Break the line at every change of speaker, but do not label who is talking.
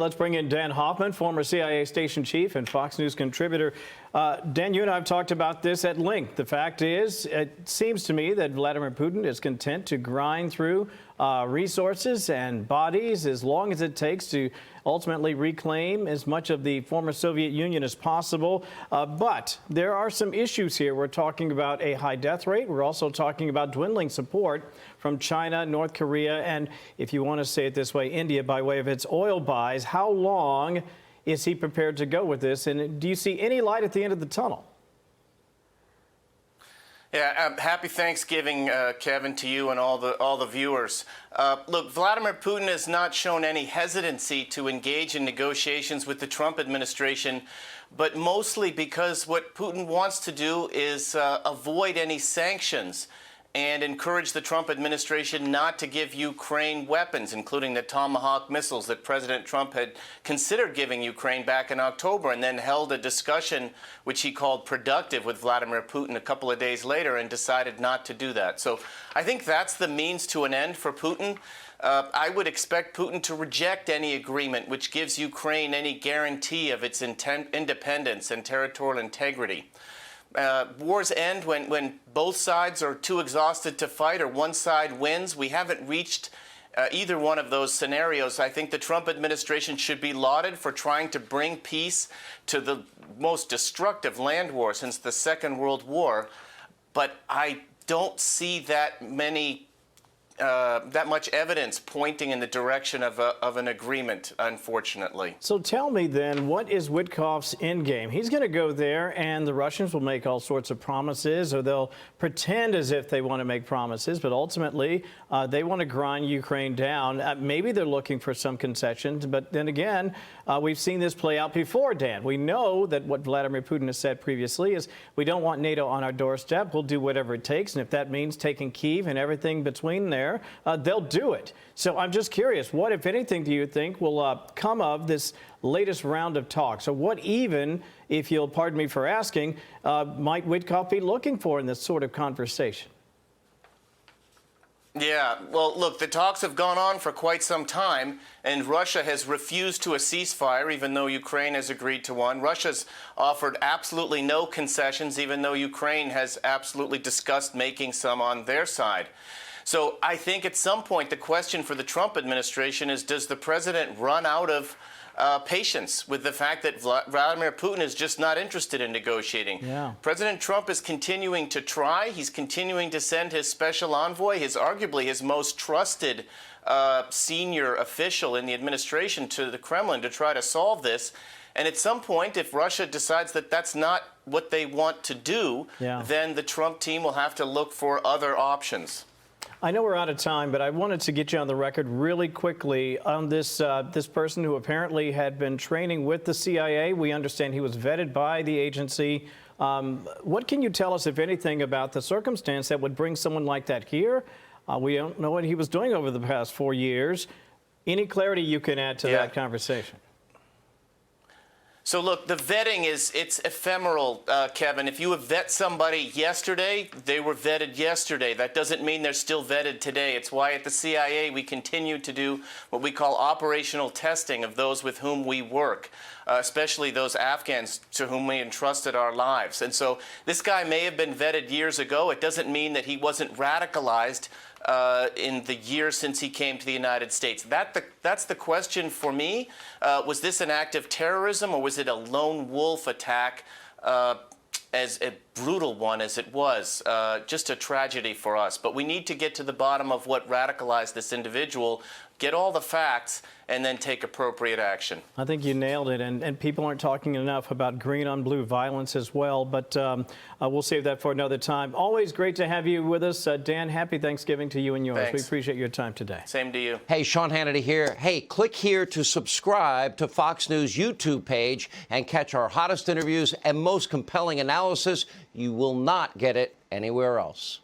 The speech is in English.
Let's bring in Dan Hoffman, former CIA station chief and Fox News contributor. Dan, you and I have talked about this at length. The fact is, it seems to me that Vladimir Putin is content to grind through resources and bodies as long as it takes to ultimately reclaim as much of the former Soviet Union as possible. But there are some issues here. We're talking about a high death rate. We're also talking about dwindling support from China, North Korea, and if you want to say it this way, India, by way of its oil buys. How long is he prepared to go with this? And do you see any light at the end of the tunnel?
Yeah, happy Thanksgiving, Kevin, to you and all the viewers. Look, Vladimir Putin has not shown any hesitancy to engage in negotiations with the Trump administration, but mostly because what Putin wants to do is avoid any sanctions and encourage the Trump administration not to give Ukraine weapons, including the Tomahawk missiles that President Trump had considered giving Ukraine back in October, and then held a discussion which he called productive with Vladimir Putin a couple of days later and decided not to do that. So I think that's the means to an end for Putin. I would expect Putin to reject any agreement which gives Ukraine any guarantee of its independence and territorial integrity. Wars end when both sides are too exhausted to fight or one side wins. We haven't reached either one of those scenarios. I think the Trump administration should be lauded for trying to bring peace to the most destructive land war since the Second World War. But I don't see that much evidence pointing in the direction of an agreement, unfortunately.
So tell me then, what is Witkoff's end game? He's going to go there and the Russians will make all sorts of promises, or they'll pretend as if they want to make promises, but ultimately they want to grind Ukraine down. Maybe they're looking for some concessions, but then again, we've seen this play out before, Dan. We know that what Vladimir Putin has said previously is we don't want NATO on our doorstep. We'll do whatever it takes, and if that means taking Kyiv and everything between there, they'll do it. So I'm just curious, what, if anything, do you think will come of this latest round of talks? Or what even, if you'll pardon me for asking, might Witkoff be looking for in this sort of conversation?
Yeah, well, look, the talks have gone on for quite some time, and Russia has refused to a ceasefire, even though Ukraine has agreed to one. Russia's offered absolutely no concessions, even though Ukraine has absolutely discussed making some on their side. So I think at some point the question for the Trump administration is, does the president run out of patience with the fact that Vladimir Putin is just not interested in negotiating?
Yeah.
President Trump is continuing to try. He's continuing to send his special envoy, arguably his most trusted senior official in the administration, to the Kremlin to try to solve this. And at some point, if Russia decides that that's not what they want to do, then the Trump team will have to look for other options.
I know we're out of time, but I wanted to get you on the record really quickly on this this person who apparently had been training with the CIA. We understand he was vetted by the agency. What can you tell us, if anything, about the circumstance that would bring someone like that here? We don't know what he was doing over the past 4 years. Any clarity you can add to that conversation?
So look, the vetting it's ephemeral, Kevin. If you vet somebody yesterday, they were vetted yesterday. That doesn't mean they're still vetted today. It's why at the CIA we continue to do what we call operational testing of those with whom we work, especially those Afghans to whom we entrusted our lives. And so this guy may have been vetted years ago. It doesn't mean that he wasn't radicalized in the years since he came to the United States. That's the question for me. Was this an act of terrorism, or was it a lone wolf attack, as a brutal one as it was? Just a tragedy for us. But we need to get to the bottom of what radicalized this individual, get all the facts, and then take appropriate action.
I think you nailed it, and people aren't talking enough about green on blue violence as well, but we'll save that for another time. Always great to have you with us. Dan, happy Thanksgiving to you and yours.
Thanks.
We appreciate your time today.
Same to you.
Hey, Sean Hannity here. Hey, click here to subscribe to Fox News YouTube page and catch our hottest interviews and most compelling analysis. You will not get it anywhere else.